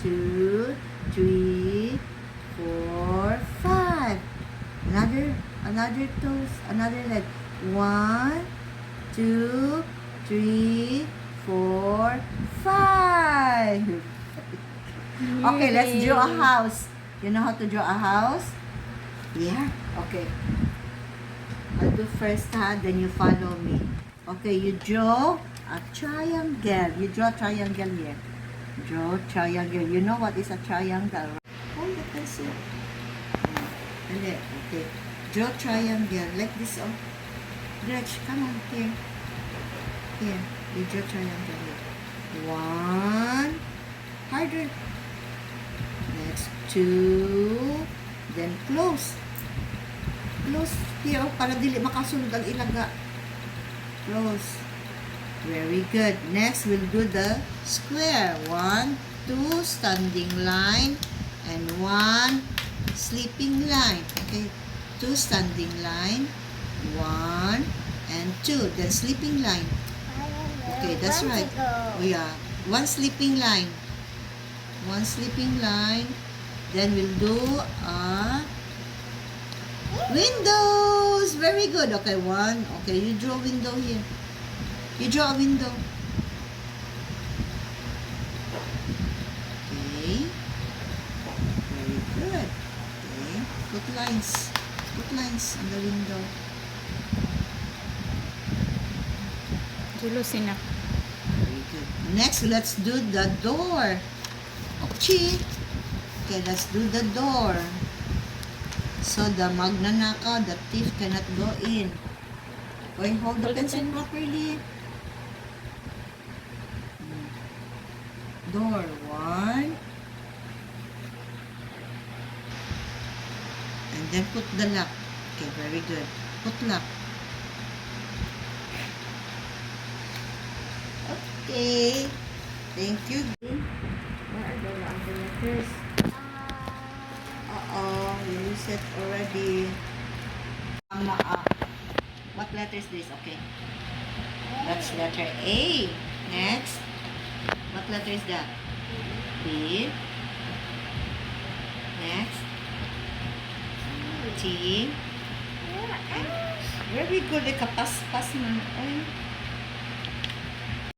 2, 3, 4, 5. Another toes, another leg. 1, 2, 3, 4, 5. Okay, let's draw a house. You know how to draw a house? Yeah? Okay. I'll do first, then you follow me. Okay, you draw a triangle. You draw a triangle here. Draw triangle. You know what is a triangle? Hold the pencil. Okay. Draw triangle like this. Oh, Gretch, come on here. Here, you draw triangle here. 1. Harder. Next 2. Then close. Close here, para dili makasunod ang ilaga. Close. Very good. Next, we'll do the square. 1, 2, standing line, and 1 sleeping line. Okay, 2 standing line, 1 and 2. Then sleeping line. Okay, that's right. Oh yeah, 1 sleeping line. 1 sleeping line. Then we'll do a windows. Very good. Okay, 1. Okay, you draw a window here. You draw a window. Okay. Very good. Okay. Put lines. Put lines on the window. Julusin na. Very good. Next, let's do the door. Okay. Okay, let's do the door. So, the magnanakaw, the thief cannot go in. Okay, hold the pencil properly. Door, 1. And then put the lock. Okay, very good. Put lock. Okay. Thank you. Where are the letters? You use it already. What letter is this? Okay. That's letter A. Next. What letter is that? B. Next. T. Very good. Ikapas-pas na. Ay.